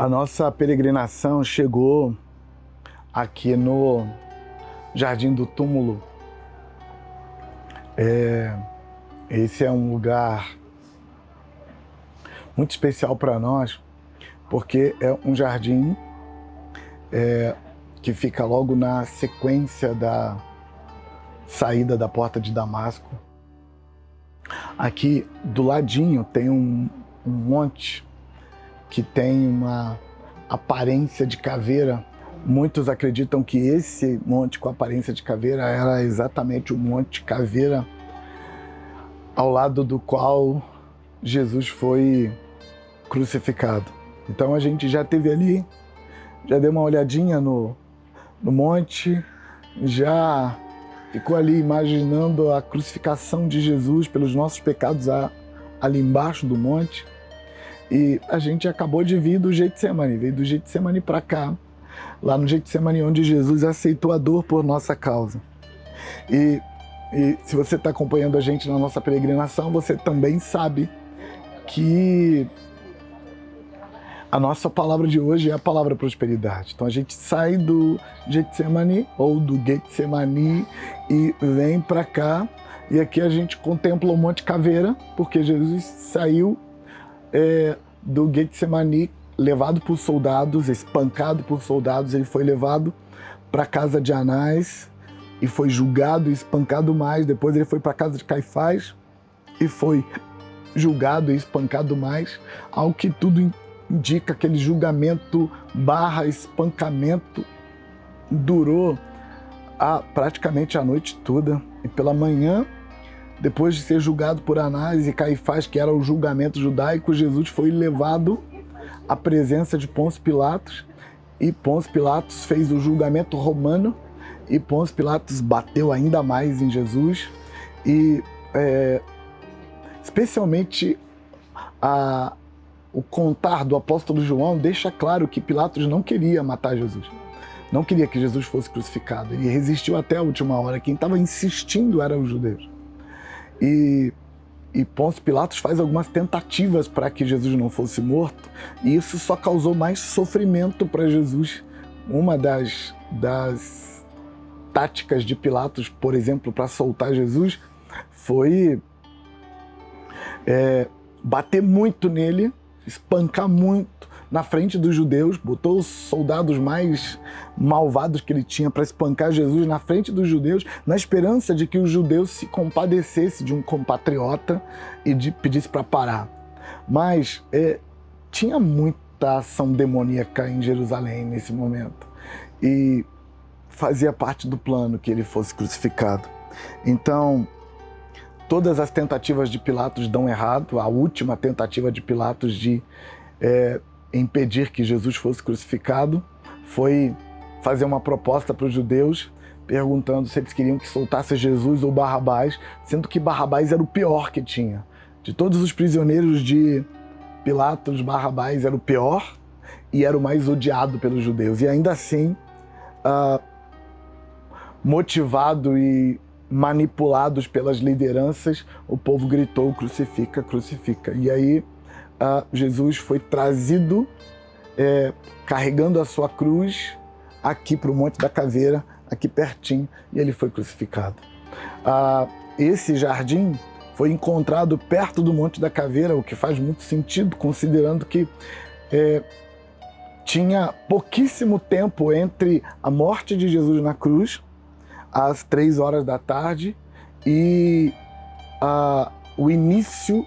A nossa peregrinação chegou aqui no Jardim do Túmulo. Esse é um lugar muito especial para nós, porque é um jardim que fica logo na sequência da saída da Porta de Damasco. Aqui do ladinho tem um monte que tem uma aparência de caveira. Muitos acreditam que esse monte com aparência de caveira era exatamente o Monte Caveira, ao lado do qual Jesus foi crucificado. Então a gente já esteve ali, já deu uma olhadinha no monte, já ficou ali imaginando a crucificação de Jesus pelos nossos pecados ali embaixo do monte. E a gente acabou de vir do Getsemane, veio do Getsemane para cá, lá no Getsemane onde Jesus aceitou a dor por nossa causa. E se você está acompanhando a gente na nossa peregrinação, você também sabe que a nossa palavra de hoje é a palavra prosperidade. Então a gente sai do Getsemane ou do Getsemani e vem para cá, e aqui a gente contempla o Monte Caveira, porque Jesus saiu do Getsemani, levado por soldados, espancado por soldados. Ele foi levado para a casa de Anás e foi julgado e espancado mais. Depois ele foi para a casa de Caifás e foi julgado e espancado mais, ao que tudo indica. Aquele julgamento / espancamento durou praticamente a noite toda, e pela manhã, depois de ser julgado por Anás e Caifás, que era o julgamento judaico, Jesus foi levado à presença de Pôncio Pilatos, e Pôncio Pilatos fez o julgamento romano, e Pôncio Pilatos bateu ainda mais em Jesus, e especialmente o contar do apóstolo João deixa claro que Pilatos não queria matar Jesus, não queria que Jesus fosse crucificado. Ele resistiu até a última hora. Quem estava insistindo eram os judeus. E Pôncio Pilatos faz algumas tentativas para que Jesus não fosse morto, e isso só causou mais sofrimento para Jesus. Uma das táticas de Pilatos, por exemplo, para soltar Jesus, foi bater muito nele, espancar muito na frente dos judeus, botou os soldados mais malvados que ele tinha para espancar Jesus na frente dos judeus, na esperança de que os judeus se compadecessem de um compatriota e pedisse para parar. Mas tinha muita ação demoníaca em Jerusalém nesse momento, e fazia parte do plano que ele fosse crucificado. Então, todas as tentativas de Pilatos dão errado. A última tentativa de Pilatos de impedir que Jesus fosse crucificado foi fazer uma proposta para os judeus, perguntando se eles queriam que soltasse Jesus ou Barrabás, sendo que Barrabás era o pior que tinha. De todos os prisioneiros de Pilatos, Barrabás era o pior e era o mais odiado pelos judeus. E ainda assim, motivado e manipulados pelas lideranças, o povo gritou: crucifica, crucifica. E aí Jesus foi trazido carregando a sua cruz aqui para o Monte da Caveira, aqui pertinho, e ele foi crucificado. Esse jardim foi encontrado perto do Monte da Caveira, o que faz muito sentido, considerando que tinha pouquíssimo tempo entre a morte de Jesus na cruz, às 3 horas da tarde, e o início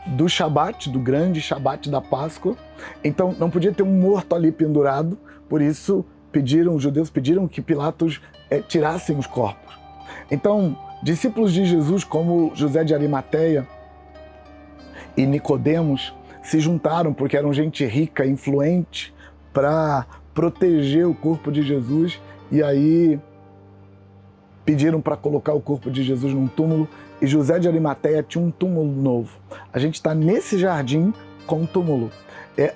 do Shabat, do grande Shabat da Páscoa. Então não podia ter um morto ali pendurado, por isso os judeus pediram que Pilatos tirassem os corpos. Então, discípulos de Jesus como José de Arimateia e Nicodemos se juntaram, porque eram gente rica, influente, para proteger o corpo de Jesus, e aí pediram para colocar o corpo de Jesus num túmulo, e José de Arimateia tinha um túmulo novo. A gente está nesse jardim com um túmulo.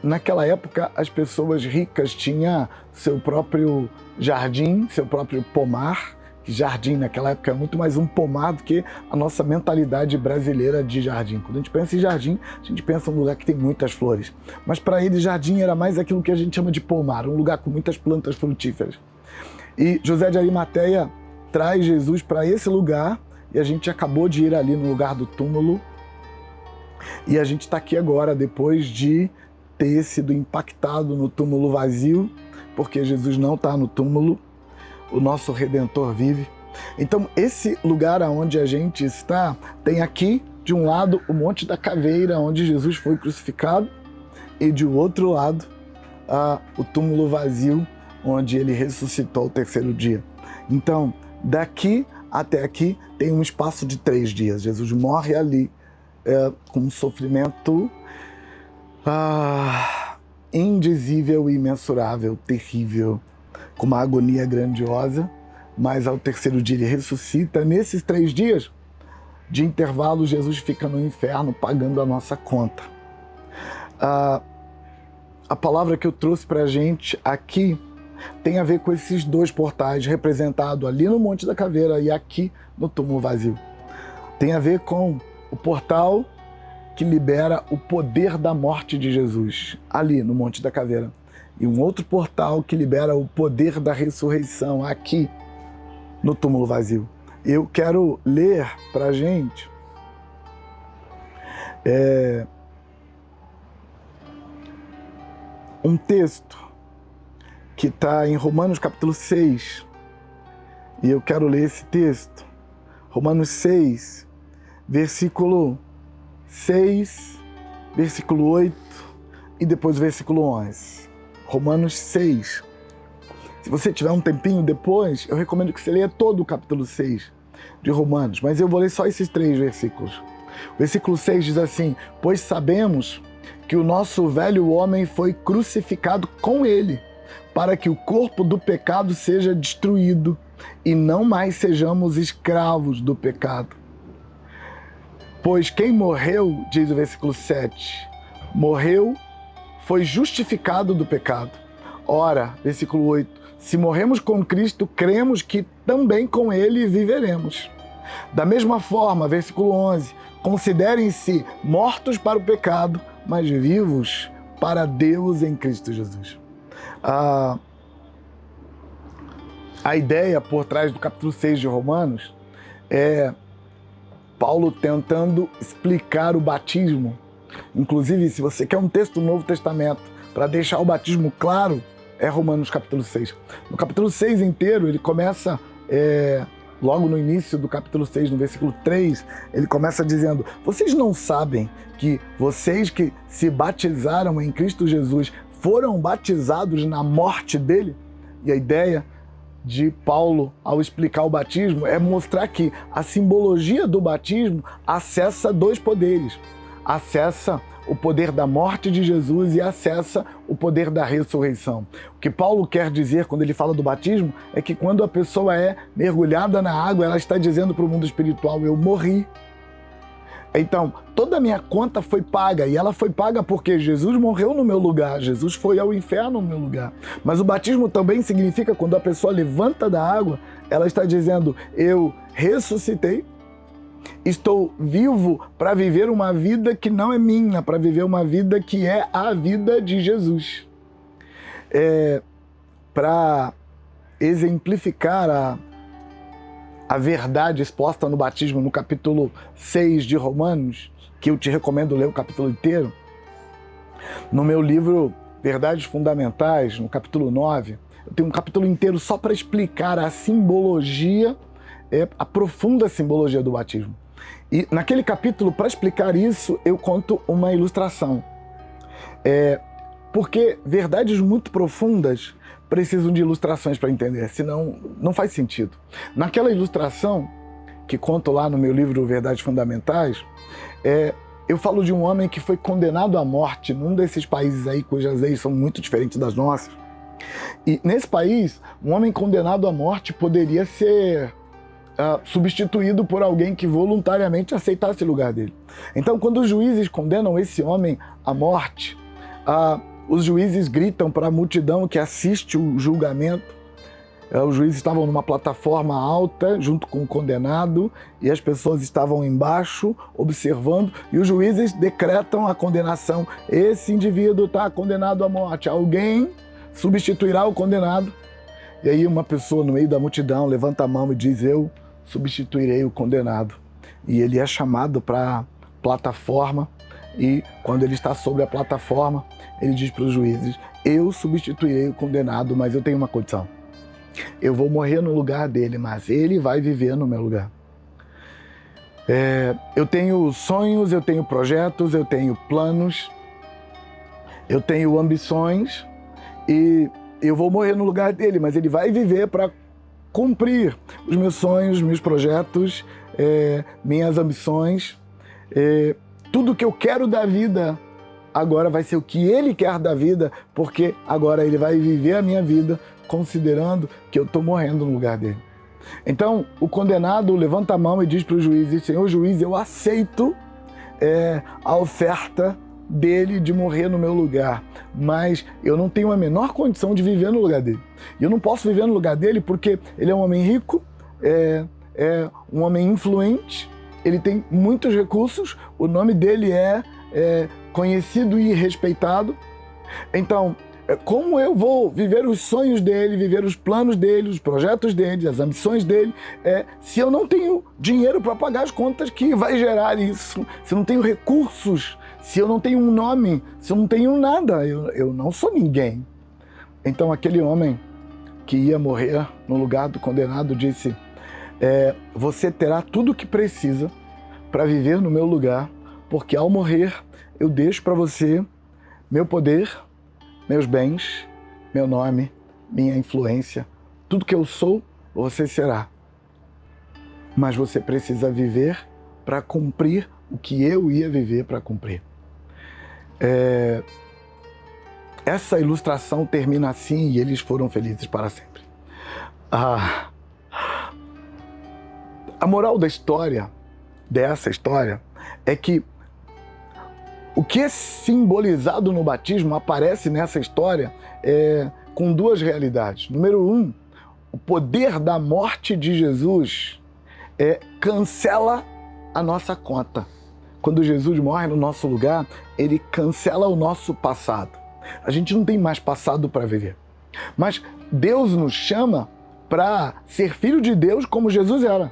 Naquela época, as pessoas ricas tinham seu próprio jardim, seu próprio pomar, que jardim naquela época é muito mais um pomar do que a nossa mentalidade brasileira de jardim. Quando a gente pensa em jardim, a gente pensa em um lugar que tem muitas flores. Mas para ele, jardim era mais aquilo que a gente chama de pomar, um lugar com muitas plantas frutíferas. E José de Arimateia traz Jesus para esse lugar, e a gente acabou de ir ali no lugar do túmulo, e a gente está aqui agora, depois de ter sido impactado no túmulo vazio, porque Jesus não está no túmulo, o nosso Redentor vive. Então, esse lugar onde a gente está, tem aqui, de um lado, o Monte da Caveira, onde Jesus foi crucificado, e de outro lado, o túmulo vazio, onde ele ressuscitou ao terceiro dia. Então, daqui até aqui, tem um espaço de 3 dias. Jesus morre ali, com um sofrimento indizível, imensurável, terrível, com uma agonia grandiosa, mas ao terceiro dia ele ressuscita. Nesses 3 dias de intervalo, Jesus fica no inferno pagando a nossa conta. A palavra que eu trouxe para a gente aqui tem a ver com esses 2 portais representados ali no Monte da Caveira e aqui no túmulo vazio. Tem a ver com o portal que libera o poder da morte de Jesus, ali no Monte da Caveira. E um outro portal que libera o poder da ressurreição, aqui no túmulo vazio. Eu quero ler para a gente um texto que está em Romanos capítulo 6. E eu quero ler esse texto. Romanos 6, versículo 6, versículo 8 e depois o versículo 11. Romanos 6. Se você tiver um tempinho depois, eu recomendo que você leia todo o capítulo 6 de Romanos, mas eu vou ler só esses 3 versículos. O versículo 6 diz assim: pois sabemos que o nosso velho homem foi crucificado com ele, para que o corpo do pecado seja destruído e não mais sejamos escravos do pecado. Pois quem morreu, diz o versículo 7, morreu, foi justificado do pecado. Ora, versículo 8, se morremos com Cristo, cremos que também com ele viveremos. Da mesma forma, versículo 11, considerem-se mortos para o pecado, mas vivos para Deus em Cristo Jesus. A ideia por trás do capítulo 6 de Romanos é Paulo tentando explicar o batismo. Inclusive, se você quer um texto do Novo Testamento para deixar o batismo claro, é Romanos capítulo 6. No capítulo 6 inteiro, ele começa, logo no início do capítulo 6, no versículo 3, ele começa dizendo: vocês não sabem que vocês que se batizaram em Cristo Jesus foram batizados na morte dele? E a ideia de Paulo, ao explicar o batismo, é mostrar que a simbologia do batismo acessa 2 poderes. Acessa o poder da morte de Jesus e acessa o poder da ressurreição. O que Paulo quer dizer quando ele fala do batismo é que quando a pessoa é mergulhada na água, ela está dizendo para o mundo espiritual: eu morri. Então, toda a minha conta foi paga, e ela foi paga porque Jesus morreu no meu lugar, Jesus foi ao inferno no meu lugar. Mas o batismo também significa, quando a pessoa levanta da água, ela está dizendo: eu ressuscitei, estou vivo para viver uma vida que não é minha, para viver uma vida que é a vida de Jesus. Para exemplificar a verdade exposta no batismo, no capítulo 6 de Romanos, que eu te recomendo ler o capítulo inteiro, no meu livro Verdades Fundamentais, no capítulo 9, eu tenho um capítulo inteiro só para explicar a simbologia, a profunda simbologia do batismo. E naquele capítulo, para explicar isso, eu conto uma ilustração. Porque verdades muito profundas precisam de ilustrações para entender, senão não faz sentido. Naquela ilustração, que conto lá no meu livro Verdades Fundamentais, eu falo de um homem que foi condenado à morte num desses países aí cujas leis são muito diferentes das nossas. E nesse país, um homem condenado à morte poderia ser substituído por alguém que voluntariamente aceitasse o lugar dele. Então, quando os juízes condenam esse homem à morte, os juízes gritam para a multidão que assiste o julgamento: Os juízes estavam numa plataforma alta, junto com o condenado, e as pessoas estavam embaixo, observando, e os juízes decretam a condenação. Esse indivíduo está condenado à morte. Alguém substituirá o condenado. E aí uma pessoa no meio da multidão levanta a mão e diz: eu substituirei o condenado. E ele é chamado para a plataforma, e quando ele está sobre a plataforma, ele diz para os juízes: eu substituirei o condenado, mas eu tenho uma condição. Eu vou morrer no lugar dele, mas ele vai viver no meu lugar. Eu tenho sonhos, eu tenho projetos, eu tenho planos, eu tenho ambições, e eu vou morrer no lugar dele, mas ele vai viver para cumprir os meus sonhos, meus projetos, minhas ambições. Tudo que eu quero da vida agora vai ser o que ele quer da vida, porque agora ele vai viver a minha vida considerando que eu estou morrendo no lugar dele. Então, o condenado levanta a mão e diz para o juiz: senhor juiz, eu aceito a oferta dele de morrer no meu lugar, mas eu não tenho a menor condição de viver no lugar dele. E eu não posso viver no lugar dele porque ele é um homem rico, é um homem influente, ele tem muitos recursos, o nome dele é conhecido e respeitado. Então, como eu vou viver os sonhos dele, viver os planos dele, os projetos dele, as ambições dele, se eu não tenho dinheiro para pagar as contas que vai gerar isso, se eu não tenho recursos, se eu não tenho um nome, se eu não tenho nada, eu não sou ninguém. Então aquele homem que ia morrer no lugar do condenado disse: você terá tudo o que precisa para viver no meu lugar, porque ao morrer eu deixo para você meu poder, meus bens, meu nome, minha influência, tudo que eu sou, você será. Mas você precisa viver para cumprir o que eu ia viver para cumprir. Essa ilustração termina assim: e eles foram felizes para sempre. A moral da história, dessa história, é que o que é simbolizado no batismo aparece nessa história com duas realidades. Número um, o poder da morte de Jesus cancela a nossa conta. Quando Jesus morre no nosso lugar, ele cancela o nosso passado. A gente não tem mais passado para viver. Mas Deus nos chama para ser filho de Deus como Jesus era.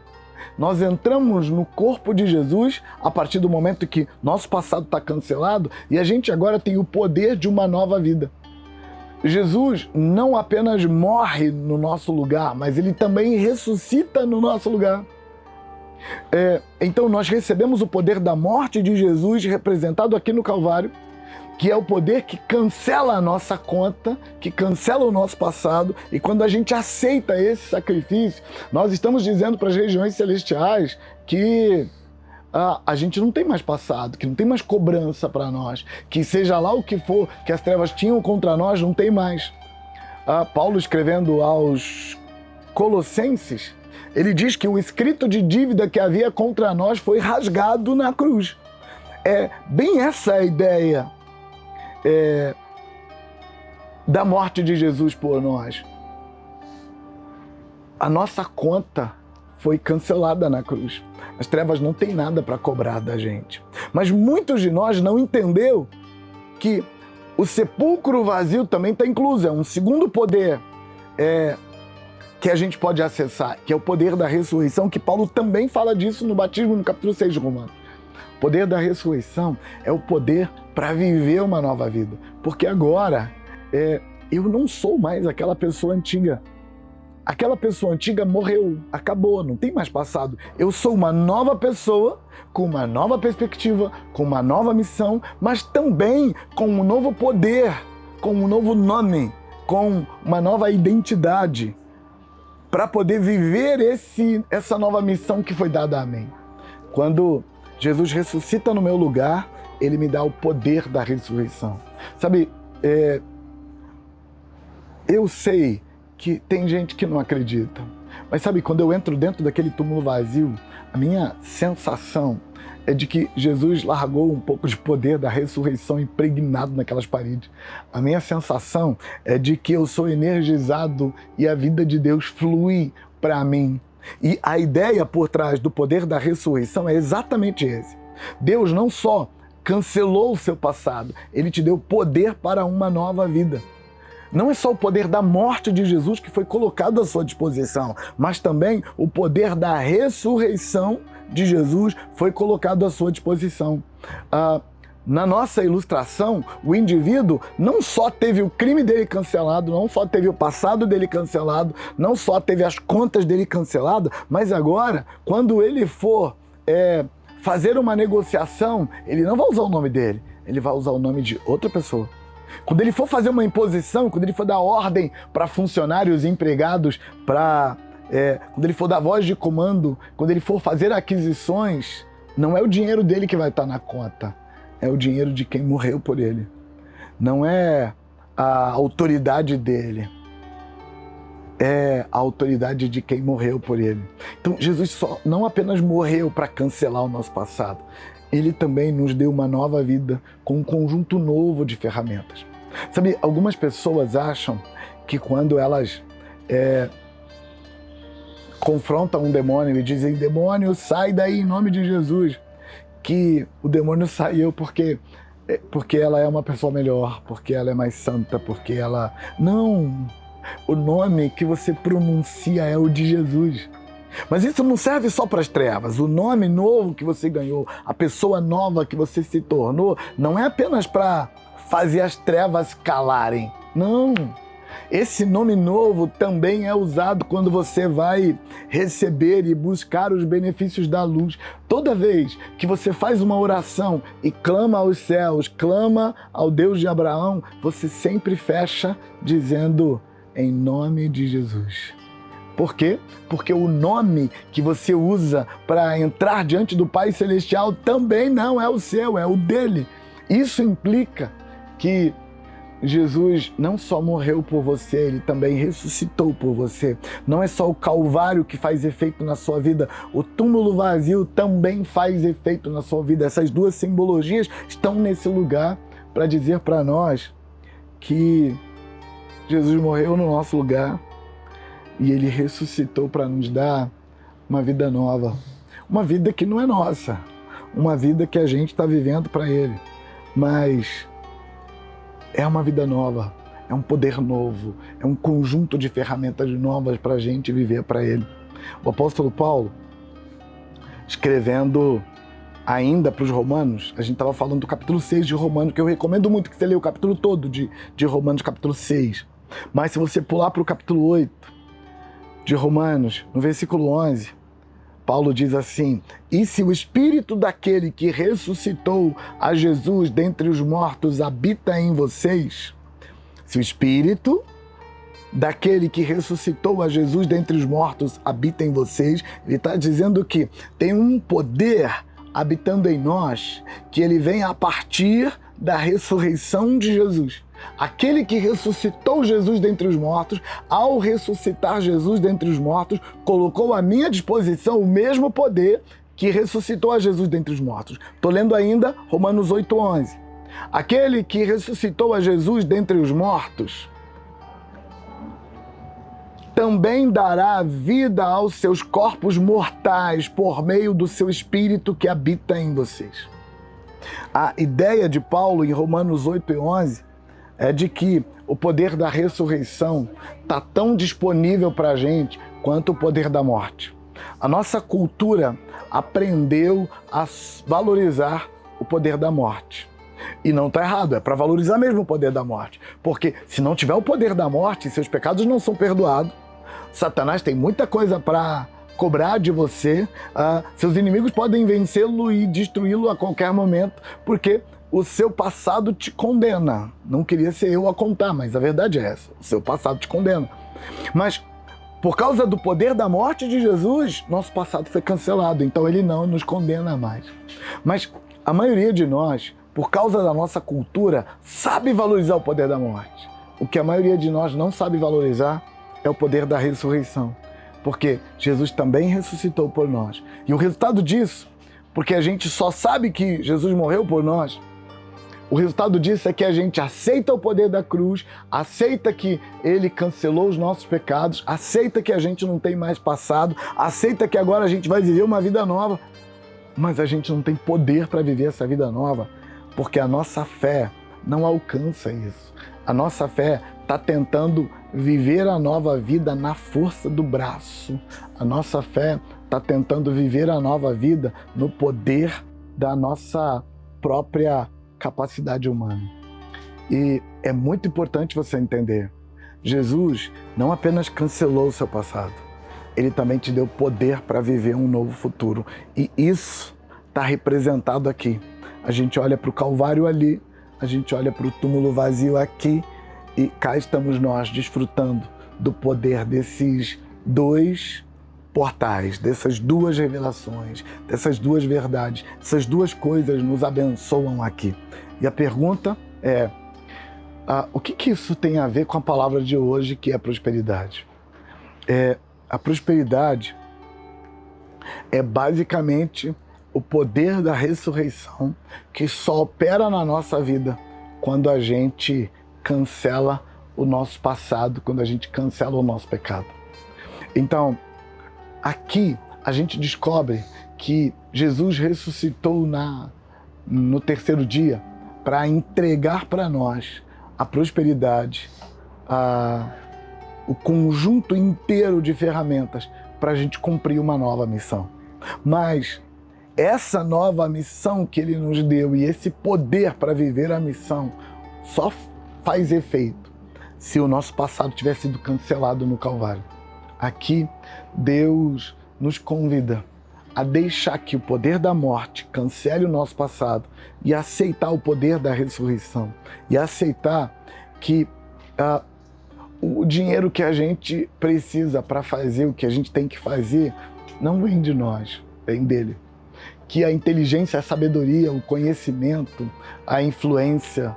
Nós entramos no corpo de Jesus a partir do momento que nosso passado está cancelado e a gente agora tem o poder de uma nova vida. Jesus não apenas morre no nosso lugar, mas ele também ressuscita no nosso lugar. Então nós recebemos o poder da morte de Jesus representado aqui no Calvário, que é o poder que cancela a nossa conta, que cancela o nosso passado. E quando a gente aceita esse sacrifício, nós estamos dizendo para as regiões celestiais que a gente não tem mais passado, que não tem mais cobrança para nós, que seja lá o que for que as trevas tinham contra nós, não tem mais. Paulo, escrevendo aos Colossenses, ele diz que o escrito de dívida que havia contra nós foi rasgado na cruz. Bem essa a ideia da morte de Jesus por nós. A nossa conta foi cancelada na cruz. As trevas não têm nada para cobrar da gente. Mas muitos de nós não entenderam que o sepulcro vazio também está incluso. É um segundo poder que a gente pode acessar, que é o poder da ressurreição, que Paulo também fala disso no batismo, no capítulo 6 de Romanos. O poder da ressurreição é o poder para viver uma nova vida. Porque agora eu não sou mais aquela pessoa antiga. Aquela pessoa antiga morreu, acabou, não tem mais passado. Eu sou uma nova pessoa, com uma nova perspectiva, com uma nova missão, mas também com um novo poder, com um novo nome, com uma nova identidade, para poder viver essa nova missão que foi dada a mim. Quando Jesus ressuscita no meu lugar, ele me dá o poder da ressurreição. Sabe, eu sei que tem gente que não acredita. Mas sabe, quando eu entro dentro daquele túmulo vazio, a minha sensação é de que Jesus largou um pouco de poder da ressurreição impregnado naquelas paredes. A minha sensação é de que eu sou energizado e a vida de Deus flui para mim. E a ideia por trás do poder da ressurreição é exatamente esse. Deus não só cancelou o seu passado, Ele te deu poder para uma nova vida. Não é só o poder da morte de Jesus que foi colocado à sua disposição, mas também o poder da ressurreição de Jesus foi colocado à sua disposição. Na nossa ilustração, o indivíduo não só teve o crime dele cancelado, não só teve o passado dele cancelado, não só teve as contas dele canceladas, mas agora, quando ele for fazer uma negociação, ele não vai usar o nome dele, ele vai usar o nome de outra pessoa. Quando ele for fazer uma imposição, quando ele for dar ordem para funcionários e empregados, quando ele for dar voz de comando, quando ele for fazer aquisições, não é o dinheiro dele que vai estar na conta, é o dinheiro de quem morreu por ele. Não é a autoridade dele, é a autoridade de quem morreu por ele. Então Jesus não apenas morreu para cancelar o nosso passado, Ele também nos deu uma nova vida com um conjunto novo de ferramentas. Sabe, algumas pessoas acham que quando elas confrontam um demônio e dizem: demônio, sai daí em nome de Jesus, que o demônio saiu porque ela é uma pessoa melhor, porque ela é mais santa, porque ela... Não! O nome que você pronuncia é o de Jesus. Mas isso não serve só para as trevas. O nome novo que você ganhou, a pessoa nova que você se tornou, não é apenas para fazer as trevas calarem. Não! Esse nome novo também é usado quando você vai receber e buscar os benefícios da luz. Toda vez que você faz uma oração e clama aos céus, clama ao Deus de Abraão, você sempre fecha dizendo: em nome de Jesus. Por quê? Porque o nome que você usa para entrar diante do Pai Celestial também não é o seu, é o dele. Isso implica que Jesus não só morreu por você, Ele também ressuscitou por você. Não é só o Calvário que faz efeito na sua vida, o túmulo vazio também faz efeito na sua vida. Essas duas simbologias estão nesse lugar para dizer para nós que Jesus morreu no nosso lugar e Ele ressuscitou para nos dar uma vida nova. Uma vida que não é nossa, uma vida que a gente está vivendo para Ele, mas é uma vida nova, é um poder novo, é um conjunto de ferramentas novas para a gente viver para Ele. O apóstolo Paulo, escrevendo ainda para os Romanos, a gente estava falando do capítulo 6 de Romanos, que eu recomendo muito que você leia o capítulo todo de Romanos, capítulo 6. Mas se você pular para o capítulo 8 de Romanos, no versículo 11, Paulo diz assim: e se o Espírito daquele que ressuscitou a Jesus dentre os mortos habita em vocês, se o Espírito daquele que ressuscitou a Jesus dentre os mortos habita em vocês, ele está dizendo que tem um poder habitando em nós, que ele vem a partir da ressurreição de Jesus. Aquele que ressuscitou Jesus dentre os mortos, ao ressuscitar Jesus dentre os mortos, colocou à minha disposição o mesmo poder que ressuscitou a Jesus dentre os mortos. Estou lendo ainda Romanos 8:11. Aquele que ressuscitou a Jesus dentre os mortos também dará vida aos seus corpos mortais por meio do seu Espírito que habita em vocês. A ideia de Paulo em Romanos 8:11 é de que o poder da ressurreição está tão disponível para a gente quanto o poder da morte. A nossa cultura aprendeu a valorizar o poder da morte. E não está errado, é para valorizar mesmo o poder da morte. Porque se não tiver o poder da morte, seus pecados não são perdoados. Satanás tem muita coisa para cobrar de você. Seus inimigos podem vencê-lo e destruí-lo a qualquer momento, porque o seu passado te condena. Não queria ser eu a contar, mas a verdade é essa. O seu passado te condena. Mas por causa do poder da morte de Jesus, nosso passado foi cancelado, então ele não nos condena mais. Mas a maioria de nós, por causa da nossa cultura, sabe valorizar o poder da morte. O que a maioria de nós não sabe valorizar é o poder da ressurreição. porque Jesus também ressuscitou por nós. E o resultado disso, porque a gente só sabe que Jesus morreu por nós, o resultado disso é que a gente aceita o poder da cruz, aceita que Ele cancelou os nossos pecados, aceita que a gente não tem mais passado, aceita que agora a gente vai viver uma vida nova, mas a gente não tem poder para viver essa vida nova, porque a nossa fé não alcança isso. A nossa fé está tentando viver a nova vida na força do braço. A nossa fé está tentando viver a nova vida no poder da nossa própria capacidade humana. E é muito importante você entender, Jesus não apenas cancelou o seu passado, Ele também te deu poder para viver um novo futuro. E isso está representado aqui. A gente olha para o Calvário ali, a gente olha para o túmulo vazio aqui, e cá estamos nós desfrutando do poder desses dois portais, dessas duas revelações, dessas duas verdades. Essas duas coisas nos abençoam aqui. E a pergunta é, o que isso tem a ver com a palavra de hoje, que é prosperidade? A prosperidade é basicamente o poder da ressurreição que só opera na nossa vida quando a gente cancela o nosso passado, quando a gente cancela o nosso pecado. Então, aqui a gente descobre que Jesus ressuscitou no terceiro dia para entregar para nós a prosperidade, o conjunto inteiro de ferramentas para a gente cumprir uma nova missão. Mas essa nova missão que Ele nos deu e esse poder para viver a missão só faz efeito se o nosso passado tiver sido cancelado no Calvário. Aqui, Deus nos convida a deixar que o poder da morte cancele o nosso passado e aceitar o poder da ressurreição e aceitar que o dinheiro que a gente precisa para fazer o que a gente tem que fazer não vem de nós, vem dele. Que a inteligência, a sabedoria, o conhecimento, a influência,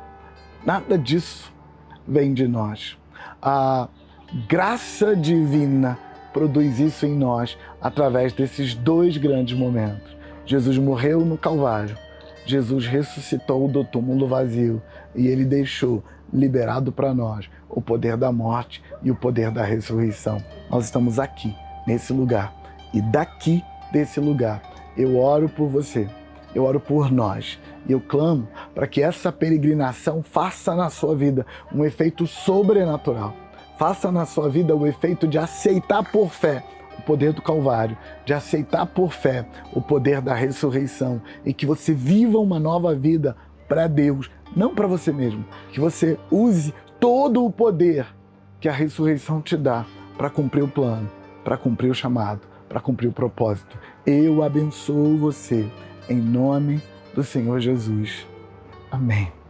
nada disso vem de nós. A graça divina produz isso em nós através desses dois grandes momentos. Jesus morreu no Calvário, Jesus ressuscitou do túmulo vazio e Ele deixou liberado para nós o poder da morte e o poder da ressurreição. Nós estamos aqui, nesse lugar, e daqui desse lugar eu oro por você, eu oro por nós e eu clamo para que essa peregrinação faça na sua vida um efeito sobrenatural. Faça na sua vida o efeito de aceitar por fé o poder do Calvário, de aceitar por fé o poder da ressurreição e que você viva uma nova vida para Deus, não para você mesmo. Que você use todo o poder que a ressurreição te dá para cumprir o plano, para cumprir o chamado, para cumprir o propósito. Eu abençoo você em nome do Senhor Jesus. Amém.